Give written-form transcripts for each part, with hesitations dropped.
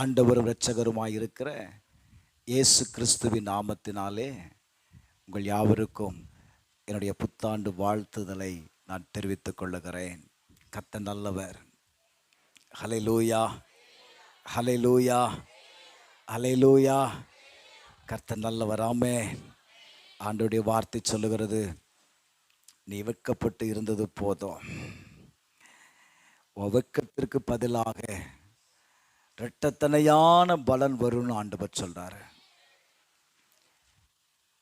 ஆண்டவரும் இரட்சகருமாயிருக்கிற இயேசு கிறிஸ்துவின் நாமத்தினாலே உங்கள் யாவருக்கும் என்னுடைய புத்தாண்டு வாழ்த்துதலை நான் தெரிவித்துக் கொள்ளுகிறேன். கர்த்தர் நல்லவர். ஹல்லேலூயா, ஹல்லேலூயா, ஹல்லேலூயா. கர்த்தர் நல்லவர். ஆமென். ஆண்டவருடைய வார்த்தை சொல்லுகிறது, நீ வெட்கப்பட்டு இருந்தது போதும், வெட்கத்திற்கு பதிலாக இரட்டத்தனையான பலன் வரும்னு ஆண்டவர் சொல்றாரு.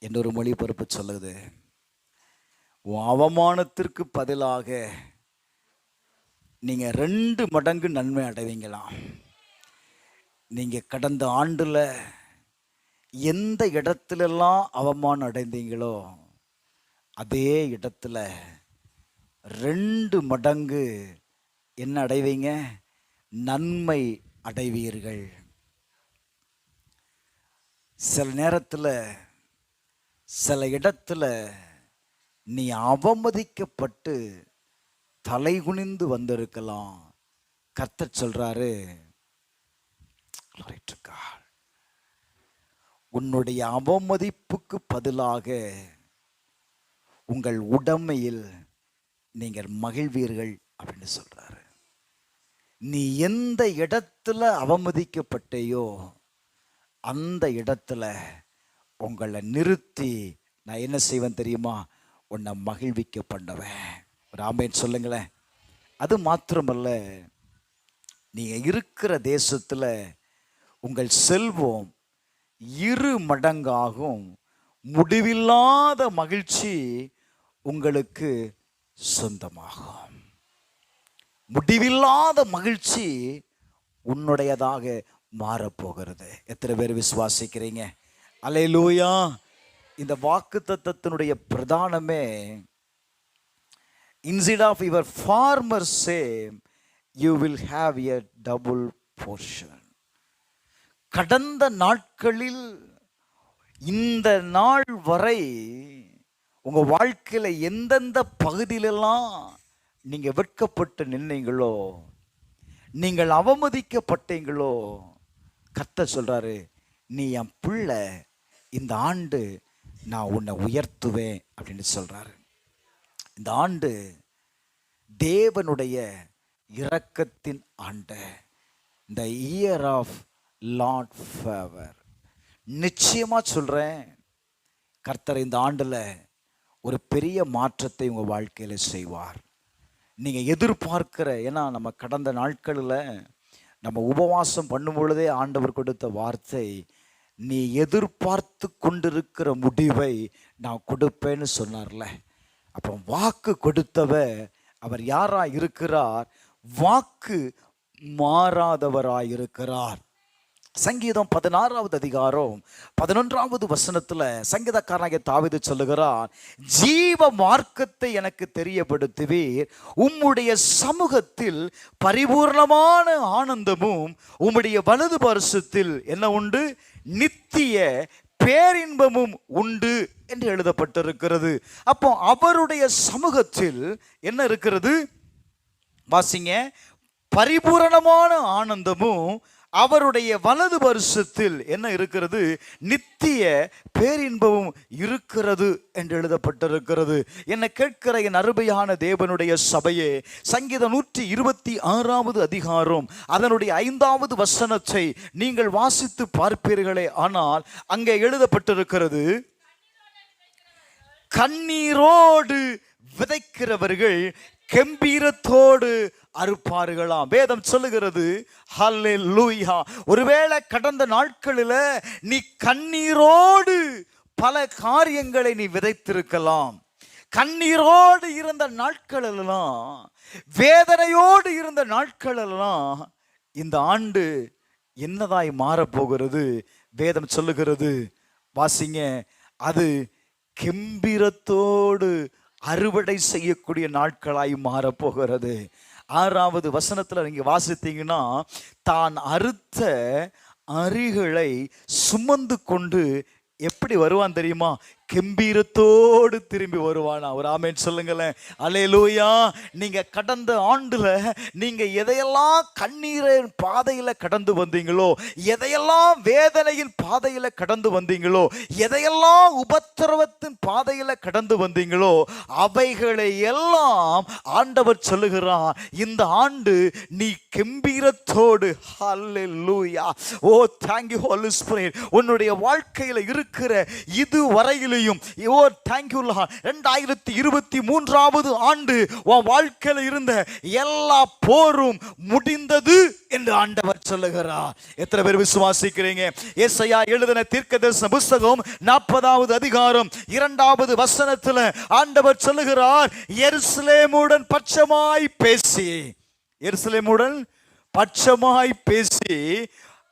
இன்னொரு மொழிபெயர்ப்பு சொல்லுது, அவமானத்திற்கு பதிலாக நீங்க 2 மடங்கு நன்மை அடைவீங்களாம். நீங்க கடந்த ஆண்டுல எந்த இடத்துலெல்லாம் அவமானம் அடைந்தீங்களோ அதே இடத்துல 2 மடங்கு என்ன அடைவீங்க? நன்மை அடைவீர்கள். சில நேரத்தில் சில இடத்துல நீ அவமதிக்கப்பட்டு தலை குனிந்து வந்திருக்கலாம். கர்த்தர் சொல்றாரு, உன்னுடைய அவமதிப்புக்கு பதிலாக உங்கள் உடைமையில் நீங்கள் மகிழ்வீர்கள் அப்படின்னு சொல்றாரு. நீ எந்த இடத்துல அவமதிக்கப்பட்டேயோ அந்த இடத்துல உங்களை நிறுத்தி நான் என்ன செய்வேன் தெரியுமா? உன்னை மகிழ்விக்க பண்ணுவேன். ஒரு ஆமென் சொல்லுங்களேன். அது மாத்திரமல்ல, நீங்க இருக்கிற தேசத்துல உங்கள் செல்வம் 2 மடங்காகும். முடிவில்லாத மகிழ்ச்சி உங்களுக்கு சொந்தமாகும். முடிவில்லாத மகிழ்ச்சி உன்னுடையதாக மாறப்போகிறது. எத்தனை பேர் விசுவாசிக்கிறீங்க? அல்லேலூயா. இந்த வாக்குத்தத்தத்தினுடைய பிரதானமே, instead of your former same you will have a double portion. கடந்த நாட்களில் இந்த நாள் வரை உங்க வாழ்க்கையில எந்தெந்த பகுதியிலெல்லாம் நீங்க வெட்கப்பட்டு நின்னீங்களோ, நீங்கள் அவமதிக்கப்பட்டீங்களோ, கர்த்தர் சொல்றாரு, நீ என் பிள்ளை, இந்த ஆண்டு நான் உன்னை உயர்த்துவேன் அப்படின்னு சொல்றாரு. இந்த ஆண்டு தேவனுடைய இரக்கத்தின் ஆண்டு, இந்த இயர் ஆஃப் லார்ட் ஃபேவர். நிச்சயமா சொல்றேன், கர்த்தர் இந்த ஆண்டுல ஒரு பெரிய மாற்றத்தை உங்க வாழ்க்கையில செய்வார். நீங்க எதிர்பார்க்கிற, ஏன்னா நம்ம கடந்த நாட்களில் நம்ம உபவாசம் பண்ணும் பொழுதே ஆண்டவர் கொடுத்த வார்த்தை, நீ எதிர்பார்த்து கொண்டிருக்கிற முடிவை நான் கொடுப்பேன்னு சொன்னார்ல. அப்போ வாக்கு கொடுத்தவர் அவர் யாரா இருக்கிறார்? வாக்கு மாறாதவராயிருக்கிறார். சங்கீதம் 16வது அதிகாரம் 11வது வசனத்துல சங்கீதக்காரனாகிய தாவீது சொல்லுகிறார், ஜீவ மார்க்கத்தை எனக்கு தெரியப்படுத்துவீர், உம்முடைய சமூகத்தில் பரிபூர்ணமான ஆனந்தமும் உம்முடைய வலது பரிசத்தில் என்ன உண்டு? நித்திய பேரின்பமும் உண்டு என்று எழுதப்பட்டிருக்கிறது. அப்போ அவருடைய சமூகத்தில் என்ன இருக்கிறது? வாசிங்க, பரிபூரணமான ஆனந்தமும் அவருடைய வலது பரிசத்தில் என்ன இருக்கிறது? நித்திய பேரின்பமும் இருக்கிறது என்று எழுதப்பட்டிருக்கிறது. என்னை கேட்கிற என் அருமையான தேவனுடைய சபையே, சங்கீதம் 126வது அதிகாரம் அதனுடைய 5வது வசனத்தை நீங்கள் வாசித்து பார்ப்பீர்களே, ஆனால் அங்கே எழுதப்பட்டிருக்கிறது, கண்ணீரோடு விதைக்கிறவர்கள் கம்பீரத்தோடு அறுப்பார்களாம். வேதம் சொல்லுகிறது. ஹல்லேலூயா. ஒருவேளை கடந்த நாட்களில் நீ கண்ணீரோடு பல காரியங்களை நீ விதைத்திருக்கலாம். கண்ணீரோடு இருந்த நாட்களெல்லாம், வேதனையோடு இருந்த நாட்களெல்லாம் இந்த ஆண்டு என்னதாய் மாறப்போகிறது? வேதம் சொல்லுகிறது, வாசிங்க, அது கெம்பீரத்தோடு அறுவடை செய்யக்கூடிய நாட்களாய் மாறப்போகிறது. 6வது வசனத்துல நீங்க வாசித்தீங்கன்னா, தான் அறுத்த அரிகளை சுமந்து கொண்டு எப்படி வருவான் தெரியுமா? கம்பீரத்தோடு திரும்பி வருவானா. ஒரு ஆமென் சொல்லுங்களேன். அல்லேலூயா. நீங்க கடந்த ஆண்டுல நீங்க எதையெல்லாம் கண்ணீரின் பாதையில கடந்து வந்தீங்களோ, எதையெல்லாம் வேதனையின் பாதையில கடந்து வந்தீங்களோ, எதையெல்லாம் உபத்திரவத்தின் பாதையில கடந்து வந்தீங்களோ, அவைகளை எல்லாம் ஆண்டவர் சொல்லுகிறார், இந்த ஆண்டு நீ கம்பீரத்தோடு. ஹல்லேலூயா. ஓ thank you Holy Spirit. உன்னுடைய வாழ்க்கையில இருக்கிற இது வரையிலையும் ஓ thank you Lord. 2023 ஆண்டு உன் வாழ்க்கையில இருந்த எல்லா போரும் முடிந்தது என்று ஆண்டவர் சொல்லுகிறார். எத்தனை பேர் விசுவாசிக்கிறீங்க? ஏசாயா எழுதின தீர்க்கதரிசன புத்தகம் 40வது அதிகாரம் 2வது வசனத்தில் ஆண்டவர் சொல்லுகிறார், எருசலேமுடன் பட்சமாய் பேசி, எருசலேமுடன் பட்சமாய் பேசி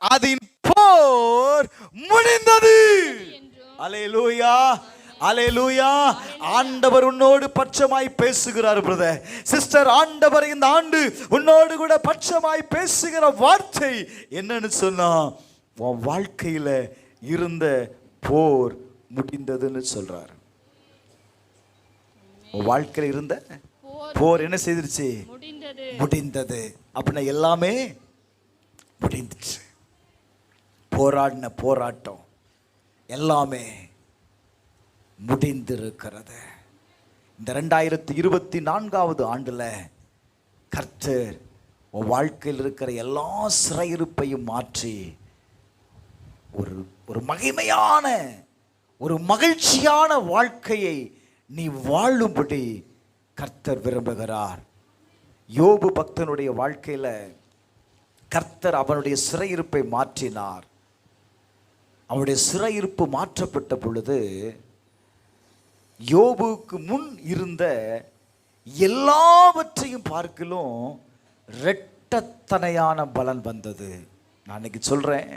அதின் போர் முடிந்தது. அல்லேலூயா, அல்லேலூயா. ஆண்டவர் உன்னோடு பட்சமாய் பேசுகிறார் பிரதர், சிஸ்டர். ஆண்டவர் இந்த ஆண்டு உன்னோடு கூட பட்சமாய் பேசுகிற வார்த்தை என்னன்னு சொன்னா, உன் வாழ்க்கையில இருந்த போர் முடிந்ததுன்னு சொல்றார். உன் வாழ்க்கையில இருந்த போர் என்ன செய்திருச்சு? முடிந்தது. அப்படின்னா எல்லாமே முடிந்துச்சு. போராடின போராட்டம் எல்லாமே முடிந்திருக்கிறது. இந்த 2024 ஆண்டுல கர்த்தர் உன் வாழ்க்கையில் இருக்கிற எல்லா சிறையிருப்பையும் மாற்றி ஒரு மகிமையான ஒரு மகிழ்ச்சியான வாழ்க்கையை நீ வாழும்படி கர்த்தர் விரும்புகிறார். யோபு பக்தனுடைய வாழ்க்கையில கர்த்தர் அவனுடைய சிறையிருப்பை மாற்றினார். அவனுடைய சிறையிருப்பு மாற்றப்பட்ட பொழுது யோபுக்கு முன் இருந்த எல்லாவற்றையும் பார்க்கலும் இரட்டத்தனையான பலன் வந்தது. நான் இன்னைக்கு சொல்றேன்,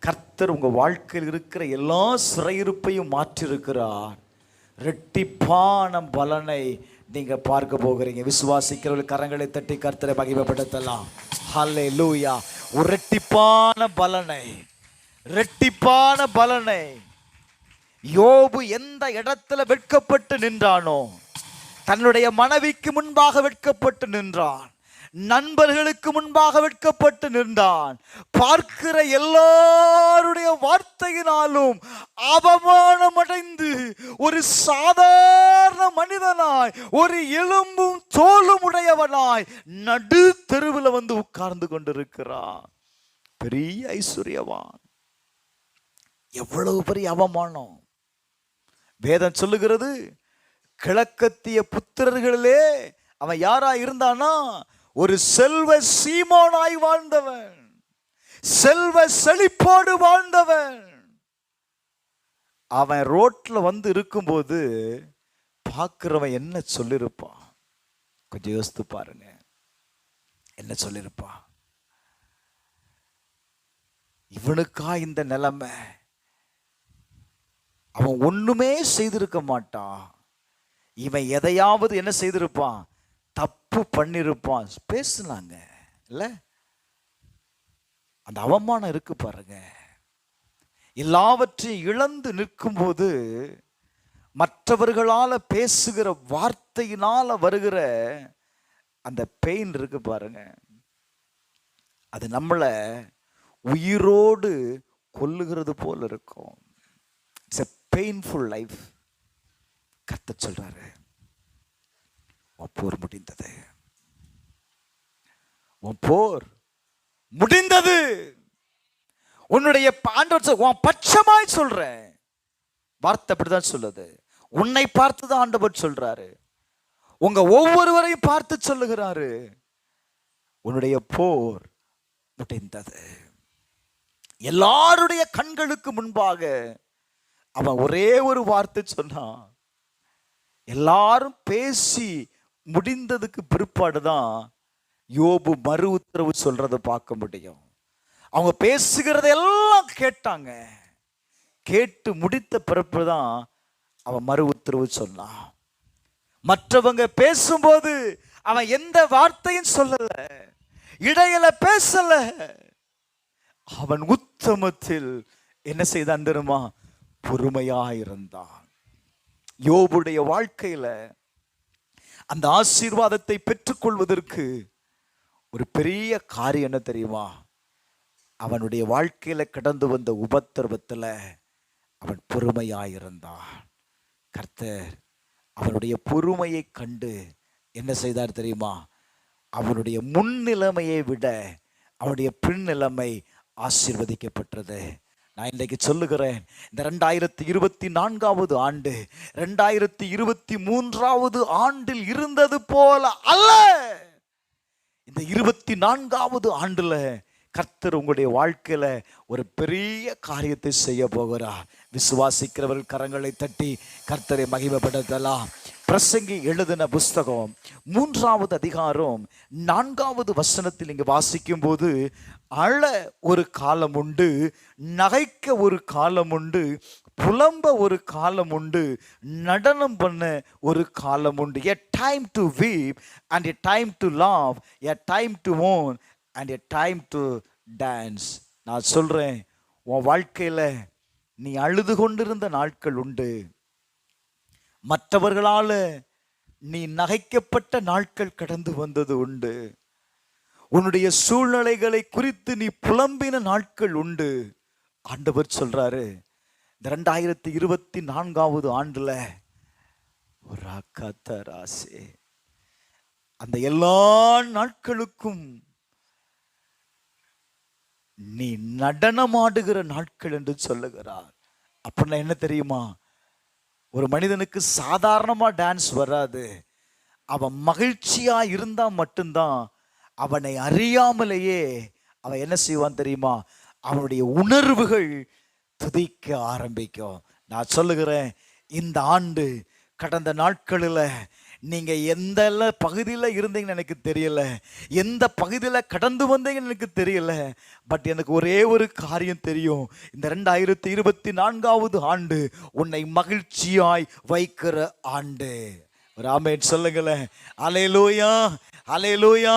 கர்த்தர் உங்க வாழ்க்கையில் இருக்கிற எல்லா சிறையிருப்பையும் மாற்றிருக்கிறார். இரட்டிப்பான பலனை நீங்க பார்க்க போகிறீங்க. விசுவாசிக்கிறவர்கள் கரங்களை தட்டி கர்த்தரை மகிமைப்படுத்தலாம். ஹல்லேலூயா. ஒரு இரட்டிப்பான பலனை, இரட்டிப்பான பலனை. யோபு எந்த இடத்துல வெட்கப்பட்டு நின்றானோ, தன்னுடைய மனைவிக்கு முன்பாக வெட்கப்பட்டு நின்றான், நண்பர்களுக்கு முன்பாக வெட்கப்பட்டு நின்றான், பார்க்கிற எல்லாருடைய வார்த்தையினாலும் அவமானம் அடைந்து ஒரு சாதாரண மனிதனாய், ஒரு எலும்பும் தோலும் உடையவனாய் நடு தெருவில் வந்து உட்கார்ந்து கொண்டிருக்கிறான். பெரிய ஐஸ்வர்யவான். எவ்வளவு பெரிய அவமானம். வேதம் சொல்லுகிறது, கிழக்கத்திய புத்திரர்களிலே அவன் யாரா இருந்தானா? ஒரு செல்வ சீமோனாய் வாழ்ந்தவன், செல்வ செழிப்போடு வாழ்ந்தவன். அவன் ரோட்ல வந்து இருக்கும்போது பார்க்கிறவன் என்ன சொல்லிருப்பான்? கொஞ்சம் யோசித்து பாருங்க, என்ன சொல்லிருப்பான்? இவனுக்கா இந்த நிலைமை? அவன் ஒண்ணுமே செய்திருக்க மாட்டான். இவன் எதையாவது என்ன செய்திருப்பான்? தப்பு பண்ணிருப்பான். பேசுனாங்க இல்ல? அந்த அவமானம் இருக்கு பாருங்க. எல்லாவற்றையும் இழந்து நிற்கும் போது மற்றவர்களால பேசுகிற வார்த்தையினால வருகிற அந்த பெயின் இருக்கு பாருங்க, அது நம்மளை உயிரோடு கொல்லுகிறது போல இருக்கும். It's a painful life. கர்த்தர் சொல்றாரு, உன் போர் முடிந்தது, உன் போர் முடிந்தது. உன்னுடைய ஆண்டவர் உன் பட்சமாய் சொல்ற வார்த்தை அப்படிதான் சொல்லுது. உன்னை பார்த்துதான் ஆண்டவர் சொல்றாரு, உங்க ஒவ்வொருவரையும் பார்த்து சொல்லுகிறாரு, உன்னுடைய போர் முடிந்தது. எல்லாருடைய கண்களுக்கு முன்பாக அவன் ஒரே ஒரு வார்த்தை சொன்னான். எல்லாரும் பேசி முடிந்ததுக்கு பிற்பாடுதான் யோபு மறு உத்தரவு சொல்றதை பார்க்க முடியும். அவங்க பேசுகிறதெல்லாம் கேட்டாங்க. கேட்டு முடித்த பிறப்புதான் அவன் மறு உத்தரவு சொன்னான். மற்றவங்க பேசும்போது அவன் எந்த வார்த்தையும் சொல்லல, இடையில பேசல. அவன் உத்தமத்தில் என்ன செய்தான் தெரியுமா? பொறுமையாயிருந்தான். யோபுடைய வாழ்க்கையில அந்த ஆசீர்வாதத்தை பெற்றுக்கொள்வதற்கு ஒரு பெரிய காரியம் என்ன தெரியுமா? அவனுடைய வாழ்க்கையில கடந்து வந்த உபத்திரவத்துல அவன் பொறுமையாயிருந்தான். கர்த்தர் அவனுடைய பொறுமையை கண்டு என்ன செய்தார் தெரியுமா? அவனுடைய முன்னிலைமையை விட அவனுடைய பின்னிலைமை ஆசீர்வதிக்கப்பட்டது. நான் இன்றைக்கு சொல்லுகிறேன், இந்த 2024 ஆண்டு 2023 ஆண்டில் இருந்தது போல அல்ல. இந்த 24 ஆண்டுல கர்த்தர் உங்களுடைய வாழ்க்கையில ஒரு பெரிய காரியத்தை செய்ய போகிறார். விசுவாசிக்கிறவர்கள் கரங்களை தட்டி கர்த்தரை மகிமைப்படுத்தலாம். பிரசங்கி எழுதின புஸ்தகம் 3வது அதிகாரம் 4வது வசனத்தில் இங்கு வாசிக்கும் போது, அழ ஒரு காலம் உண்டு, நகைக்க ஒரு காலம் உண்டு, புலம்ப ஒரு காலம் உண்டு, நடனம் பண்ண ஒரு காலம் உண்டு. A time to weep and a time to laugh, a time to mourn and a time to dance. நான் சொல்றேன், உன் வாழ்க்கையில நீ அழுது கொண்டிருந்த நாட்கள் உண்டு, மற்றவர்களால நீ நகைக்கப்பட்ட நாட்கள் கடந்து வந்தது உண்டு, உன்னுடைய சூழ்நிலைகளை குறித்து நீ புலம்பின நாட்கள் உண்டு. ஆண்டவர் சொல்றாரு, இந்த 2024 ஆண்டுல ஒரு ராசே அந்த எல்லா நாட்களுக்கும் நீ நடனமாடுகிற நாட்கள் என்று சொல்லுகிறார். அப்படின்னா என்ன தெரியுமா? ஒரு மனிதனுக்கு சாதாரணமா டான்ஸ் வராது. அவன் மகிழ்ச்சியா இருந்தா மட்டும்தான் அவனை அறியாமலேயே அவன் என்ன செய்வான் தெரியுமா? அவனுடைய உணர்வுகள் துதிக்க ஆரம்பிக்கும். நான் சொல்லுகிறேன், இந்த ஆண்டு கடந்த நாட்களில் நீங்க எந்த பகுதியில் இருந்தீங்கன்னு எனக்கு தெரியல, எந்த பகுதியில் கடந்து வந்தீங்கன்னு எனக்கு தெரியல. பட் எனக்கு ஒரே ஒரு காரியம் தெரியும், இந்த 2024 ஆண்டு உன்னை மகிழ்ச்சியாய் வைக்கிற ஆண்டு. ஒரு ஆமென் சொல்லுங்களேன். அல்லேலூயா, அல்லேலூயா.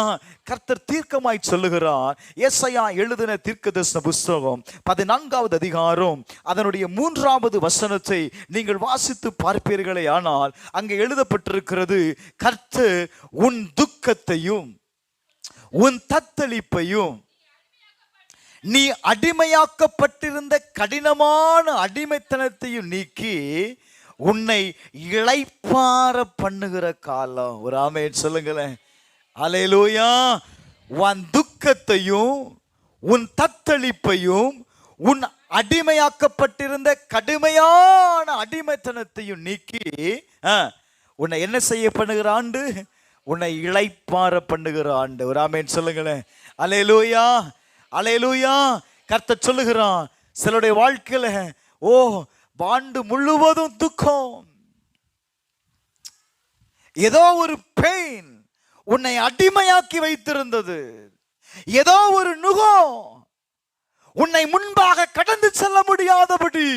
கர்த்தர் தீர்க்கமாய் சொல்லுகிறார். ஏசாயா எழுதின தீர்க்கதரிசன புஸ்தகம் 14வது அதிகாரம் அதனுடைய 3வது வசனத்தை நீங்கள் வாசித்து பார்ப்பீர்களே ஆனால் அங்கே எழுதப்பட்டிருக்கிறது, கர்த்தர் உன் துக்கத்தையும் உன் தத்தளிப்பையும் நீ அடிமையாக்கப்பட்டிருந்த கடினமான அடிமைத்தனத்தையும் நீக்கி உன்னை இளைப்பாற பண்ணுகிற காலம். ஒரு ஆமென் சொல்லுங்களேன். அல்லேலூயா. உன் துக்கத்தையும் உன் தத்தளிப்பையும் உன் அடிமையாக்கப்பட்டிருந்த கடுமையான அடிமைத்தனத்தையும் நீக்கி உன்னை என்ன செய்ய பண்ணுகிற ஆண்டு? உன்னை இளைப்பாற பண்ணுகிற ஆண்டு. ஒரு ஆமென் சொல்லுங்களேன். அல்லேலூயா, அல்லேலூயா. கர்த்தர் சொல்லுகிறான், சிலருடைய வாழ்க்கையில ஆண்டு முழுவதும் துக்கம், ஏதோ ஒரு பெயின் உன்னை அடிமையாக்கி வைத்திருந்தது, ஏதோ ஒரு நுகம் உன்னை முன்பாக கடந்து செல்ல முடியாதபடி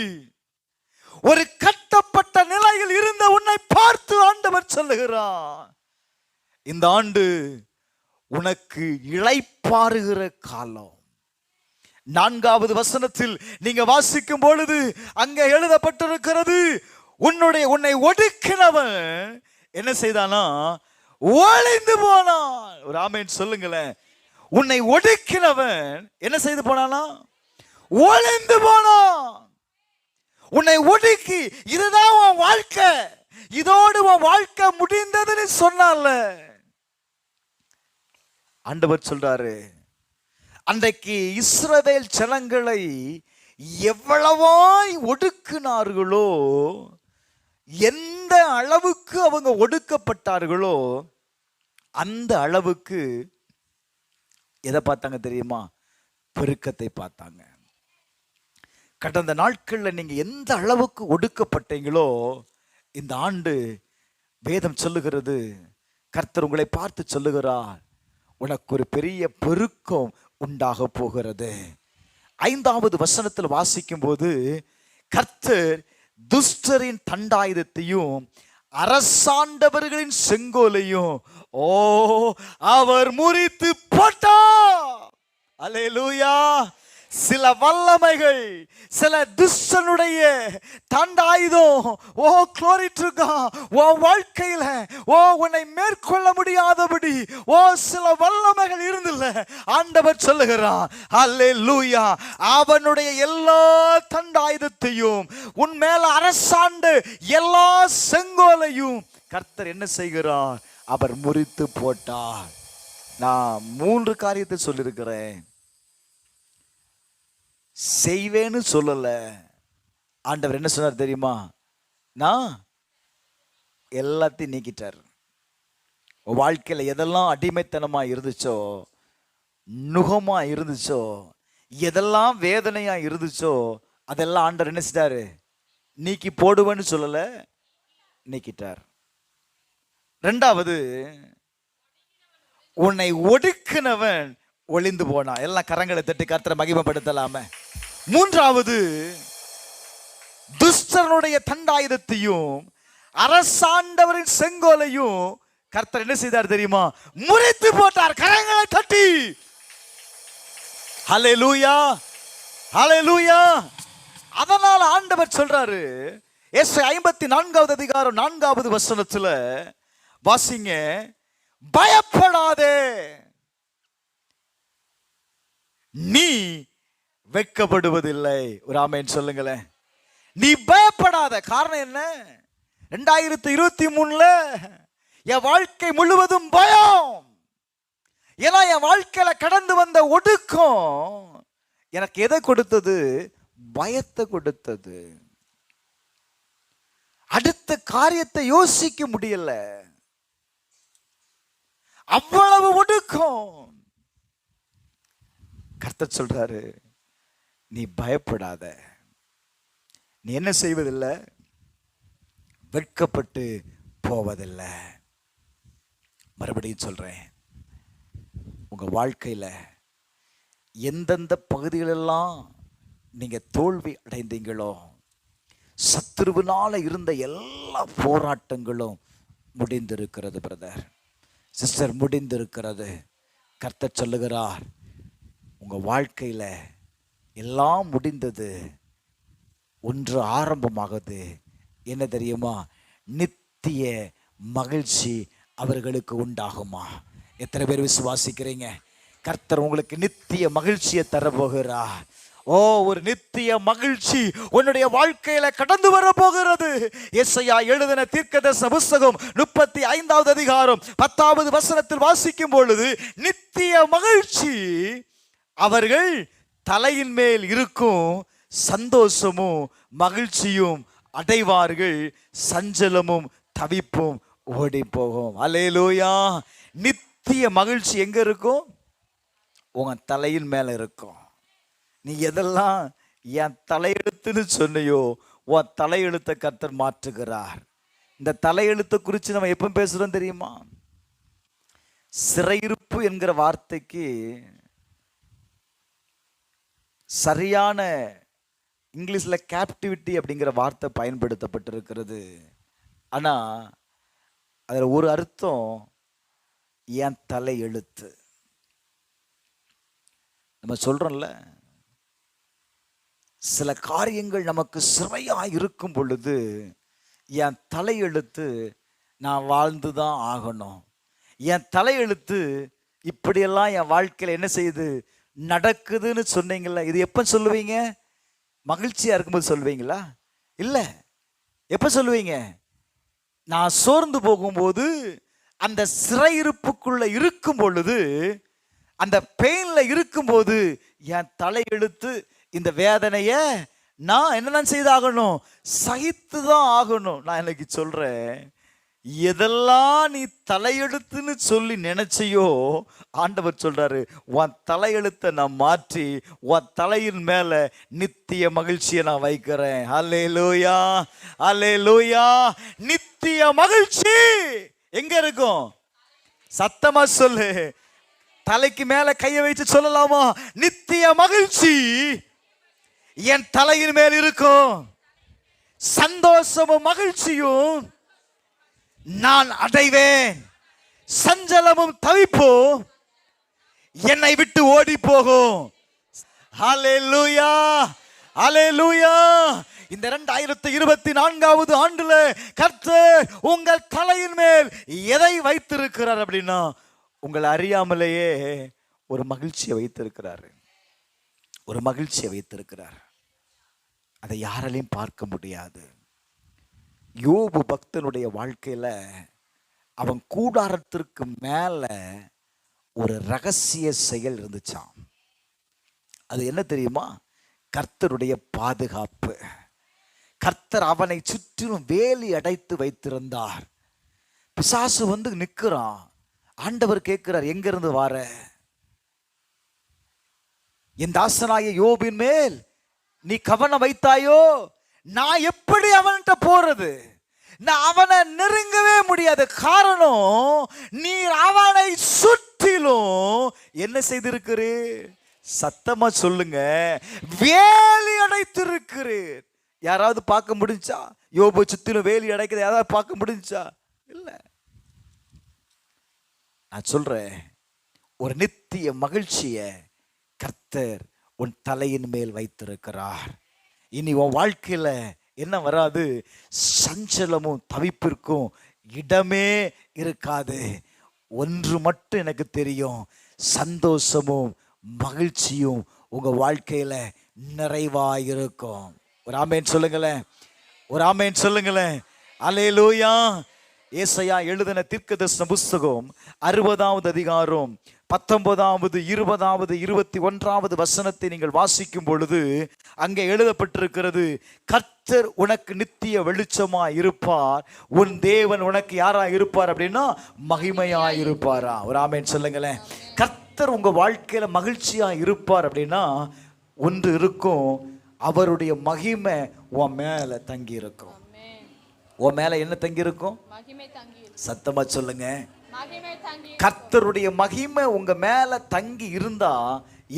ஒரு கட்டப்பட்ட நிலையில் இருந்த உன்னை பார்த்து ஆண்டவர் சொல்லுகிறார், இந்த ஆண்டு உனக்கு இளைப்பாறுகிற காலம். 4வது வசனத்தில் நீங்க வாசிக்கும் பொழுது அங்கே எழுதப்பட்டிருக்கிறது, உன்னை ஒடுக்கினவன் என்ன செய்தானா? ஒளிந்து போனான். ஒரு ஆமென் சொல்லுங்களேன். உன்னை ஒடுக்கினவன் என்ன செய்து போனானா? ஒளிந்து போனான். உன்னை ஒடுக்கி இதுதான் உன் வாழ்க்கை, இதோடு உன் வாழ்க்கை முடிந்ததுன்னு சொன்னால ஆண்டவர் சொல்றாரு, அன்றைக்கு இஸ்ரவேல் ஜனங்களை எவ்வளவாய் ஒடுக்கினார்களோ, எந்த அளவுக்கு அவங்க ஒடுக்கப்பட்டார்களோ அந்த அளவுக்கு எதை பார்த்தாங்க தெரியுமா? பெருக்கத்தை பார்த்தாங்க. கடந்த நாட்களில் நீங்க எந்த அளவுக்கு ஒடுக்கப்பட்டீங்களோ, இந்த ஆண்டு வேதம் சொல்லுகிறது, கர்த்தர் உங்களை பார்த்து சொல்லுகிறார், உனக்கு ஒரு பெரிய பெருக்கம் உண்டாக போகிறது. 5வது வசனத்தில் வாசிக்கும் போது, கர்த்தர் துஷ்டரின் தண்டாயுதத்தையும் அரசாண்டவர்களின் செங்கோலையும் அவர் முறித்து போட்டார். அல்லேலூயா. சில வல்லமைகள், சில துஷ்டனுடைய தண்டாயுதம், ஓ glory to God, ஓ வாழ்க்கையில ஓ உன்னை மேற்கொள்ள முடியாதபடி ஓ சில வல்லமைகள் இருந்தில்ல, ஆண்டவர் சொல்லுகிறார் அல்லேலூயா, அவனுடைய எல்லா தண்டாயுதத்தையும் உன் மேல அரசாண்டு எல்லா செங்கோலையும் கர்த்தர் என்ன செய்கிறார், அவர் முறித்து போட்டார். நான் 3 காரியத்தை சொல்லியிருக்கிறேன். செய்வேன்னு சொல்லல, ஆண்டவர் என்ன சொன்னார் தெரியுமா, நான் எல்லாத்தையும் நீக்கிட்டார். வாழ்க்கையில் எதெல்லாம் அடிமைத்தனமா இருந்துச்சோ, நுகமா இருந்துச்சோ, எதெல்லாம் வேதனையா இருந்துச்சோ, அதெல்லாம் ஆண்டவர் என்ன செஞ்சாரு, நீக்கி போடுவேன்னு சொல்லல, நீக்கிட்டார். 2வது, உன்னை ஒடுக்கினவன் ஒளிந்து போனா. எல்லாம் கரங்களை தட்டி கர்த்தரை மகிமைப்படுத்தலாமே. 3வது, துஷ்டனுடைய தண்டாயுதத்தையும் அரசாண்டவரின் செங்கோலையும் கர்த்தர் என்ன செய்தார் தெரியுமா, முறித்து போட்டார். கரங்களை தட்டி ஹல்லேலூயா, ஹல்லேலூயா. அதனால ஆண்டவர் சொல்றாரு, ஏசாயா 54வது அதிகாரம் 4வது வசனத்துல வாசிங்க, பயப்படாதே, நீ வெட்கப்படுவதில்லை. ஒரு ஆமென் சொல்லுங்களேன். நீ பயப்படாத. காரணம் என்ன, 2023 என் வாழ்க்கை முழுவதும் பயம். ஏன்னா என் வாழ்க்கையில கடந்து வந்த ஒடுக்கம் எனக்கு எதை கொடுத்தது, பயத்தை கொடுத்தது. அடுத்த காரியத்தை யோசிக்க முடியல, அவ்வளவு ஒடுக்கம். கர்த்தர் சொல்றாரு, நீ பயப்படாத, நீ என்ன செய்வதில்லை, வெட்கப்பட்டு போவதில்லை. மறுபடியும் சொல்றேன், உங்க வாழ்க்கையில எந்தெந்த பகுதிகளெல்லாம் நீங்க தோல்வி அடைந்தீங்களோ, சத்துருவினால இருந்த எல்லா போராட்டங்களும் முடிந்திருக்கிறது பிரதர், சிஸ்டர், முடிந்திருக்கிறது. கர்த்தர் சொல்லுகிறார், உங்க வாழ்க்கையில எல்லாம் முடிந்தது, ஒன்று ஆரம்பமாகுது. என்ன தெரியுமா, நித்திய மகிழ்ச்சி அவர்களுக்கு உண்டாகுமா? எத்தனை பேர் விசுவாசிக்கிறீங்க? கர்த்தர் உங்களுக்கு நித்திய மகிழ்ச்சியை தரப்போகிறார். ஓ, ஒரு நித்திய மகிழ்ச்சி உன்னுடைய வாழ்க்கையில கடந்து வர போகிறது. எசையா எழுதின தீர்க்கதரிசன புத்தகம் 35வது அதிகாரம் 10வது வசனத்தில் வாசிக்கும் பொழுது, நித்திய மகிழ்ச்சி அவர்கள் தலையின் மேல் இருக்கும், சந்தோஷமும் மகிழ்ச்சியும் அடைவார்கள், சஞ்சலமும் தவிப்பும் ஓடி போகும். அல்லேலூயா. நித்திய மகிழ்ச்சி எங்க இருக்கும், உங்க தலையின் மேல இருக்கும். நீ எதெல்லாம் என் தலையெழுத்துன்னு சொன்னையோ, உன் தலையெழுத்தை கர்த்தர் மாற்றுகிறார். இந்த தலையெழுத்தை குறித்து நம்ம எப்போ பேசுறோம் தெரியுமா, சிறையிருப்பு என்கிற வார்த்தைக்கு சரியான இங்கிலீஷ்ல கேப்டிவிட்டி அப்படிங்கிற வார்த்தை பயன்படுத்தப்பட்டிருக்கிறது. ஆனா அதுல ஒரு அர்த்தம், என் தலை எழுத்து. நம்ம சொல்றோம்ல, சில காரியங்கள் நமக்கு சிறையா இருக்கும் பொழுது, என் தலையெழுத்து நான் வாழ்ந்துதான் ஆகணும், என் தலையெழுத்து இப்படியெல்லாம் என் வாழ்க்கையில என்ன செய்யுது, நடக்குதுன்னு சொன்னீங்கல்ல, இது எப்ப சொல்லுவீங்க? மகிழ்ச்சியா இருக்கும்போது சொல்லுவீங்களா? இல்ல. எப்ப சொல்லுவீங்க? நான் சோர்ந்து போகும்போது, அந்த சிறையிருப்புக்குள்ள இருக்கும் பொழுது, அந்த பெயின்ல இருக்கும்போது, என் தலையெழுத்து இந்த வேதனைய நான் என்னதான் செய்தாகணும், சகித்துதான் ஆகணும். நான் இன்னைக்கு சொல்றேன், எதெல்லாம் நீ தலையெழுத்துன்னு சொல்லி நினைச்சியோ, ஆண்டவர் சொல்றாரு, உன் தலையெழுத்தை நான் மாற்றி உன் தலையின் மேல நித்திய மகிழ்ச்சியை நான் வைக்கிறேன். அல்லேலூயா, அல்லேலூயா. நித்திய மகிழ்ச்சி எங்க இருக்கும்? சத்தமா சொல்லு. தலைக்கு மேல கையை வச்சு சொல்லலாமா? நித்திய மகிழ்ச்சி என் தலையின் மேல் இருக்கும், சந்தோஷமும் மகிழ்ச்சியும் நான் அடைவேன், சஞ்சலமும் தவிப்பும் என்னை விட்டு ஓடி போகும். ஹல்லேலூயா, ஹல்லேலூயா. இந்த 2024வது ஆண்டுல கர்த்தர் உங்கள் தலையின் மேல் எதை வைத்திருக்கிறார் அப்படின்னா, உங்களை அறியாமலேயே ஒரு மகிழ்ச்சியை வைத்திருக்கிறார். ஒரு மகிழ்ச்சியை வைத்திருக்கிறார். அதை யாராலையும் பார்க்க முடியாது. யோபு பக்தனுடைய வாழ்க்கையில அவன் கூடாரத்திற்கு மேல ஒரு ரகசிய செயல் இருந்துச்சாம். அது என்ன தெரியுமா? கர்த்தருடைய பாதுகாப்பு. கர்த்தர் அவனை சுற்றிலும் வேலி அடைத்து வைத்திருந்தார். பிசாசு வந்து நிற்கிறான். ஆண்டவர் கேட்கிறார், எங்க இருந்து வார? என் தாசனாய யோபின் மேல் நீ கவனம் வைத்தாயோ? நான் எப்படி அவன்கிட்ட போறது? நான் அவனை நெருங்கவே முடியாது. காரணம், நீர் அவனை சுற்றிலும் என்ன செய்திருக்கிறீர்? சத்தமா சொல்லுங்க, வேலி அடைத்திருக்கிறீர். யாராவது பார்க்க முடிஞ்சா? யோபு சுற்றிலும் வேலி அடைக்கிறது யாராவது பார்க்க முடிஞ்சா? இல்ல. நான் சொல்றேன், ஒரு நித்திய மகிழ்ச்சியை கர்த்தர் உன் தலையின் மேல் வைத்திருக்கிறார். இனி உன் வாழ்க்கையில என்ன வராது? சஞ்சலமும் தவிப்பிற்கும் இடமே இருக்காது. ஒன்று மட்டும் எனக்கு தெரியும், சந்தோஷமும் மகிழ்ச்சியும் உங்க வாழ்க்கையில நிறைவாயிருக்கும். ஒரு ஆமேன் சொல்லுங்களேன், ஒரு ஆமேன் சொல்லுங்களேன். அல்லேலூயா. ஏசாயா எழுதின தீர்க்கதரிசன புஸ்தகம் 60வது அதிகாரம் 19வது 20வது 21வது வசனத்தை நீங்கள் வாசிக்கும் பொழுது அங்கே எழுதப்பட்டிருக்கிறது, கர்த்தர் உனக்கு நித்திய வெளிச்சமா இருப்பார், உன் தேவன் உனக்கு யாரா இருப்பார் அப்படின்னா மகிமையா இருப்பாரா. ஒரு ஆமேன் சொல்லுங்களேன். கர்த்தர் உங்க வாழ்க்கையில மகிழ்ச்சியா இருப்பார் அப்படின்னா ஒன்று இருக்கும், அவருடைய மகிமை உன் மேல தங்கி இருக்கும். உன் மேல என்ன தங்கி இருக்கும்? சத்தமா சொல்லுங்க. கர்த்தருடைய மகிமை உங்க மேல தங்கி இருந்தா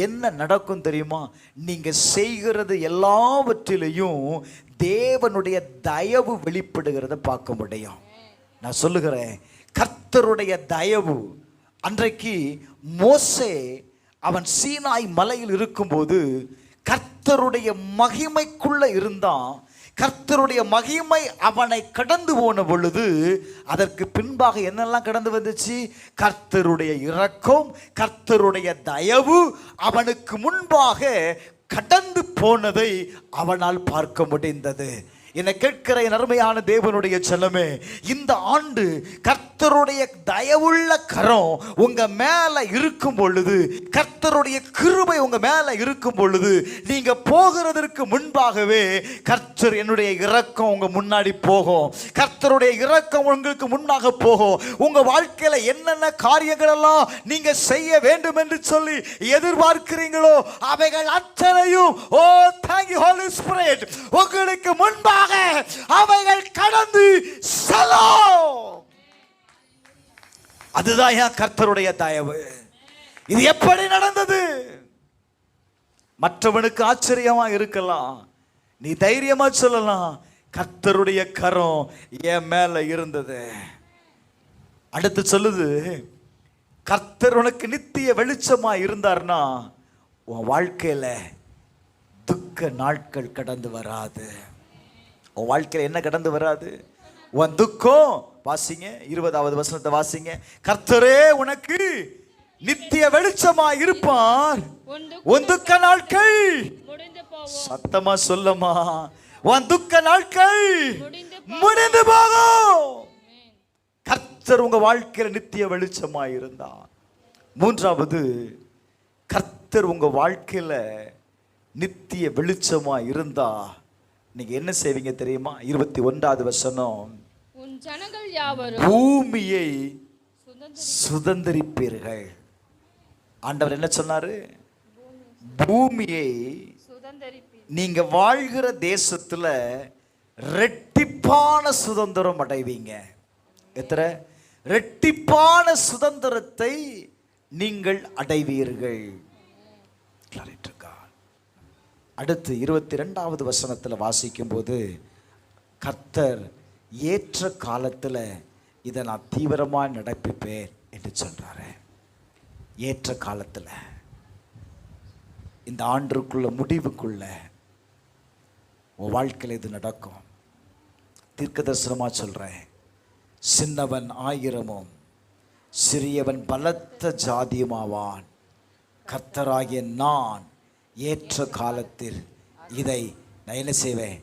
என்ன நடக்கும் தெரியுமா? நீங்க செய்கிறது எல்லாவற்றிலையும் தேவனுடைய தயவு வெளிப்படுகிறத பார்க்க முடியும். நான் சொல்லுகிறேன், கர்த்தருடைய தயவு. அன்றைக்கு மோசே அவன் சீனாய் மலையில் இருக்கும்போது கர்த்தருடைய மகிமைக்குள்ள இருந்தான். கர்த்தருடைய மகிமை அவனை கடந்து போன பொழுது அதற்கு பின்பாக என்னெல்லாம் கடந்து வந்துச்சு? கர்த்தருடைய இரக்கம், கர்த்தருடைய தயவு அவனுக்கு முன்பாக கடந்து போனதை அவனால் பார்க்க முடிந்தது. என்னை கேட்கிற என் அருமையான தேவனுடைய செல்லமே, இந்த ஆண்டு கர்த்தருடைய தயவுள்ள கரம் உங்க மேல இருக்கும் பொழுது, கர்த்தருடைய கிருபை உங்க மேல இருக்கும் பொழுது, நீங்க போகிறதற்கு முன்பாகவே கர்த்தர் என்னுடைய இரக்கம் உங்க முன்னாடி போகும். கர்த்தருடைய இரக்கம் உங்களுக்கு முன்னாக போகும். உங்க வாழ்க்கையில என்னென்ன காரியங்கள் எல்லாம் நீங்க செய்ய வேண்டும் என்று சொல்லி எதிர்பார்க்கிறீங்களோ அவைகள் அத்தனையும், ஓ thank you Holy Spirit, உங்களுக்கு முன்பாக அவைகள் கடந்து செல்லும். அதுதான் கர்த்தருடைய தயவு. இது எப்படி நடந்தது? மற்றவனுக்கு ஆச்சரியமா இருக்கலாம், நீ தைரியமா சொல்லலாம், கர்த்தருடைய கரம் என் மேல இருந்தது. அடுத்து சொல்லுது, கர்த்தர் உனக்கு நித்திய வெளிச்சமா இருந்தார்னா உன் வாழ்க்கையில துக்க நாட்கள் கடந்து வராது. உன் வாழ்க்கையில என்ன கடந்து வராது? உன் துக்கம். வாசிங்க 20வது வசனத்தை வாசிங்க. கர்த்தரே உனக்கு நித்திய வெளிச்சமா இருப்பார், உன் துக்க நாட்கள், சத்தமா சொல்லமா, உன் துக்க நாட்கள் முடிந்து போகும். கர்த்தர் உங்க வாழ்க்கையில நித்திய வெளிச்சமா இருந்தா. மூன்றாவது, கர்த்தர் உங்க வாழ்க்கையில நித்திய வெளிச்சமா இருந்தா நீங்க என்ன செய்வீங்க தெரியுமா? 21வது வசனம், உன் ஜனங்கள் யாவரும் பூமியை சுதந்தரிப்பீர்கள். ஆண்டவர் என்ன சொன்னாரு? பூமியை நீங்க வாழ்கிற தேசத்துல ரெட்டிப்பான சுதந்திரம் அடைவீங்க. எத்தனை? ரெட்டிப்பான சுதந்திரத்தை நீங்கள் அடைவீர்கள். அடுத்து 22வது வசனத்தில் வாசிக்கும் போது, கர்த்தர் ஏற்ற காலத்தில் இதை நான் தீவிரமாக நடப்பிப்பேன் என்று சொல்றாரு. ஏற்ற காலத்தில் இந்த ஆண்டுக்குள்ள முடிவுக்குள்ள உன் வாழ்க்கையில் இது நடக்கும். தீர்க்க தரிசனமா சொல்றேன். சின்னவன் 1000 சிறியவன் பலத்த ஜாதியுமாவான். கர்த்தராகிய நான் ஏற்ற காலத்தில் இதை நான் என்ன செய்வேன்?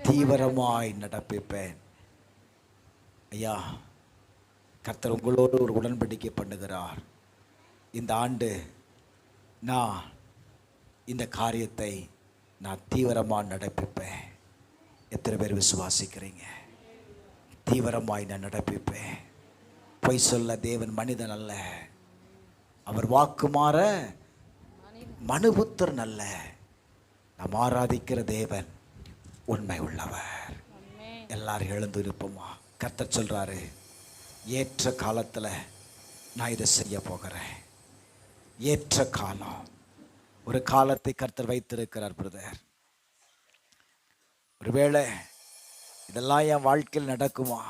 தீவிரமாய் நடப்பிப்பேன். ஐயா, கர்த்தர் உங்களோடு ஒரு உடன்படிக்கை பண்ணுகிறார். இந்த ஆண்டு நான் இந்த காரியத்தை நான் தீவிரமாக நடப்பிப்பேன். எத்தனை பேர் விசுவாசிக்கிறீங்க? தீவிரமாய் நான் நடப்பிப்பேன். பொய் சொல்ல தேவன் மனிதன் அல்ல, அவர் வாக்கு மாற மனுபுத்திரன் அல்ல. நாம் ஆராதிக்கிற தேவன் உண்மை உள்ளவர். எல்லாரும் எழுந்து இருப்போமா? கர்த்தர் சொல்றாரு, ஏற்ற காலத்தில் நான் இதை செய்ய போகிறேன். ஏற்ற காலம், ஒரு காலத்தை கர்த்தர் வைத்திருக்கிறார். பிரதர், ஒருவேளை இதெல்லாம் என் வாழ்க்கையில் நடக்குமா?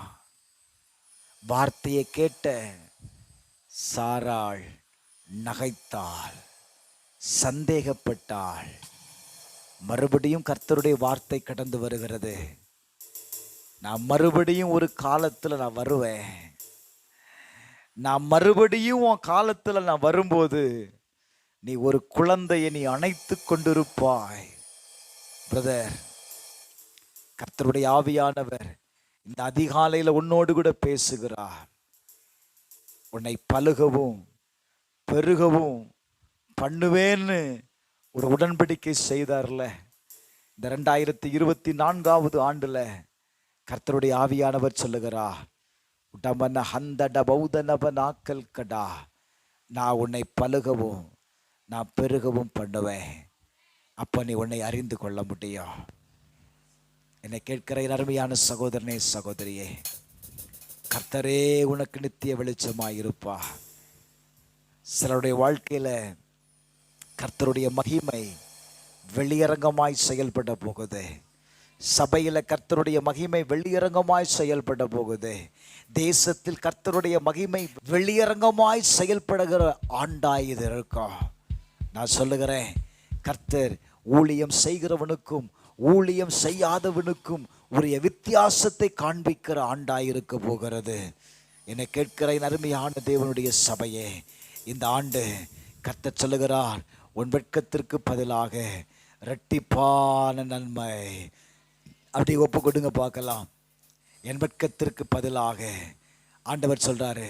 வார்த்தையை கேட்ட சாராள் நகைத்தாள், சந்தேகப்பட்டாள். மறுபடியும் கர்த்தருடைய வார்த்தை கடந்து வருகிறது. நான் மறுபடியும் ஒரு காலத்தில் நான் வருவேன். நான் மறுபடியும் உன் காலத்தில் நான் வரும்போது நீ ஒரு குழந்தையை நீ அணைத்து கொண்டிருப்பாய். பிரதர், கர்த்தருடைய ஆவியானவர் இந்த அதிகாலையில் உன்னோடு கூட பேசுகிறார். உன்னை பலுகவும் பெருகவும் பண்ணுவேன்னு ஒரு உடன்படிக்கை செய்தார்ல. இந்த 2024 ஆண்டுல கர்த்தருடைய ஆவியானவர் சொல்லுகிறார், உடம்பன ஹந்தட பௌதனப நாக்கல் கடா, நான் உன்னை பலுகவும் நான் பெருகவும் பண்ணுவேன். அப்போ நீ உன்னை அறிந்து கொள்ள முடியும். என்னை கேட்கிற அருமையான சகோதரனே, சகோதரியே, கர்த்தரே உனக்கு நித்திய வெளிச்சமாய் இருப்பா. சிலருடைய வாழ்க்கையில கர்த்தருடைய மகிமை வெளியரங்கமாய் செயல்பட போகுது. சபையில கர்த்தருடைய மகிமை வெளியரங்கமாய் செயல்பட போகுது. தேசத்தில் கர்த்தருடைய மகிமை வெளியரங்கமாய் செயல்படுகிற ஆண்டாய் இது இருக்கும். நான் சொல்லுகிறேன், கர்த்தர் ஊழியம் செய்கிறவனுக்கும் ஊழியம் செய்யாதவனுக்கும் உரிய வித்தியாசத்தை காண்பிக்கிற ஆண்டாயிருக்க போகிறது. என்னை கேட்கிற அருமையான தேவனுடைய சபையே, இந்த ஆண்டு கர்த்தர் சொல்லுகிறார், உன் வெட்கத்திற்கு பதிலாக இரட்டிப்பான நன்மை. அப்படி ஒப்பு கொடுங்க பார்க்கலாம். என் வெட்கத்திற்கு பதிலாக ஆண்டவர் சொல்றாரு,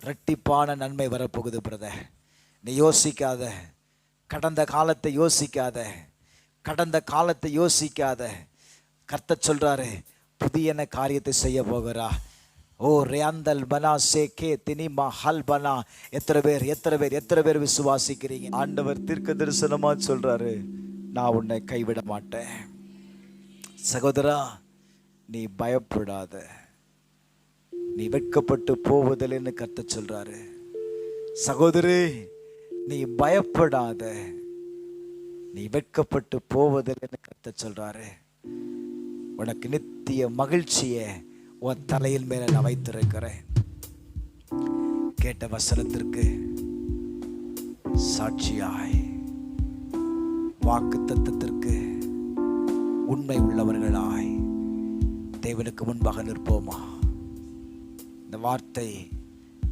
இரட்டிப்பான நன்மை வரப்போகுது. பிரதர், நீ யோசிக்காத, கடந்த காலத்தை யோசிக்காத, கடந்த காலத்தை யோசிக்காத. கர்த்தர் சொல்றாரு, புதிய காரியத்தை செய்ய போகிறா. ஓ ரேந்தல் பனா சேகே தினிமா ஹல் பனா. எத்தனை பேர் விசுவாசிக்கிறீங்க? ஆண்டவர் தீர்க்க தரிசனமா சொல்றாரு, நான் உன்னை கைவிட மாட்டேன். சகோதரா, நீ பயப்படாத, நீ வெட்கப்பட்டு போவதில்லைன்னு கர்த்தர் சொல்றாரு. சகோதரி, நீ பயப்படாத, நீ வெட்கப்பட்டு போவதில்லைன்னு கர்த்தர் சொல்றாரு. உனக்கு நித்திய மகிழ்ச்சியை உன் தலையில் மேல நான் வைத்திருக்கிறேன். கேட்ட வசனத்திற்கு சாட்சியாய், வாக்கு தத்தத்திற்கு உண்மை உள்ளவர்களாய் தேவனுக்கு முன்பாக நிற்போமா? இந்த வார்த்தை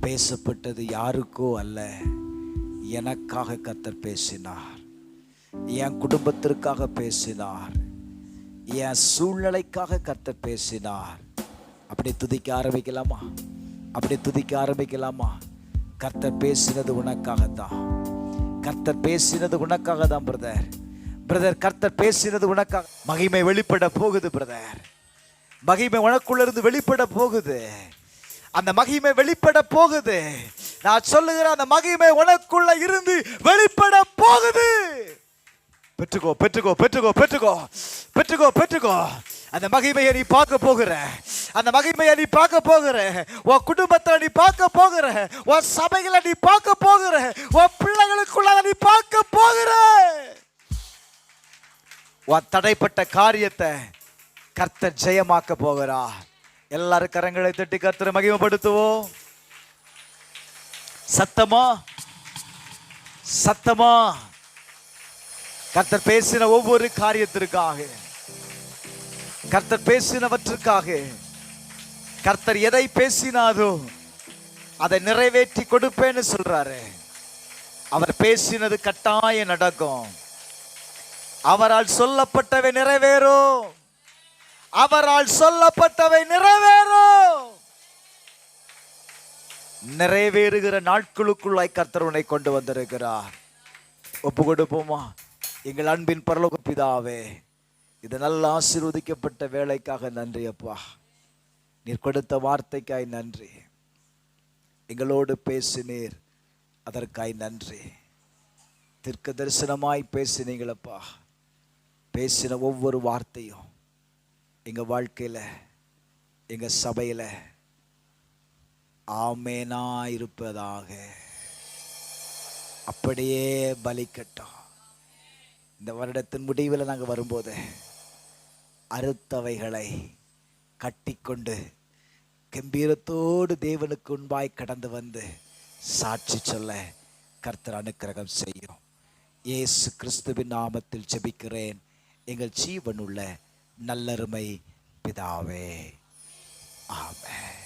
பேசப்பட்டது யாருக்கோ அல்ல, எனக்காக கர்த்தர் பேசினார். என் குடும்பத்திற்காக பேசினார். என் சூழ்நிலைக்காக கர்த்தர் பேசினார். அப்படி துதிக்க ஆரம்பிக்கலாமா? அப்படி துதிக்க ஆரம்பிக்கலாமா? கர்த்தர் பேசினது உனக்காகத்தான். கர்த்தர் பேசினது உனக்காக தான் பிரதர். பிரதர், கர்த்தர் பேசினது உனக்காக. மகிமை வெளிப்பட போகுது பிரதர். மகிமை உனக்குள்ள இருந்து வெளிப்பட போகுது. அந்த மகிமை வெளிப்பட போகுது. நான் சொல்லுகிறேன், அந்த மகிமை உனக்குள்ள இருந்து வெளிப்பட போகுது. பெற்றுக்கோ, பெற்றுக்கோ, பெற்றுக்கோ, பெற்றுக்கோ, பெற்றுக்கோ, பெற்றுக்கோ. அந்த மகிமையை நீ பார்க்க போகிற, அந்த மகிமையை நீ பார்க்க போகிற, உன் குடும்பத்தை நீ பார்க்க போகிற, உன் சபைகளை நீ பார்க்க போகிற, உன் பிள்ளைகளுக்குள்ள நீ பார்க்க போகிற. உன் தடைப்பட்ட காரியத்தை கர்த்தர் ஜெயமாக்க போகிறா. எல்லாரும் கரங்களை தட்டி கர்த்தரை மகிமைப்படுத்துவோம். சத்தமா, சத்தமா. கர்த்தர் பேசின ஒவ்வொரு காரியத்திற்காக, கர்த்தர் பேசினவற்றுக்காக, கர்த்தர் எதை பேசினாரோ அதை நிறைவேற்றி கொடுப்பேன்னு சொல்றாரு. அவர் பேசினது கட்டாயம் நடக்கும். அவரால் சொல்லப்பட்டவை நிறைவேறும். அவரால் சொல்லப்பட்டவை நிறைவேறும். நிறைவேறுகிற நாட்களுக்குள்ளாய் கர்த்தர் உன்னை கொண்டு வந்திருக்கிறார். ஒப்பு கொடுப்போமா? எங்கள் அன்பின் பரலோக பிதாவே, இது நல்ல ஆசீர்வதிக்கப்பட்ட வேலைக்காக நன்றி அப்பா. நீர் கொடுத்த வார்த்தைக்காய் நன்றி. எங்களோடு பேசினீர், அதற்காய் நன்றி. தீர்க்க தரிசனமாய் பேசினீங்களப்பா. பேசின ஒவ்வொரு வார்த்தையும் எங்க வாழ்க்கையில, எங்க சபையில ஆமேனா இருப்பதாக. அப்படியே பலிக்கட்டும். இந்த வருடத்தின் முடிவில் நாங்கள் வரும்போது அறுத்தவைகளை கட்டிக்கொண்டு கம்பீரத்தோடு தேவனுக்கு முன்பாய் கடந்து வந்து சாட்சி சொல்ல கர்த்தர் அனுக்கிரகம் செய்யும். இயேசு கிறிஸ்துவின் நாமத்தில் ஜெபிக்கிறேன் எங்கள் ஜீவனுள்ள நல்லருமை பிதாவே. ஆமென்.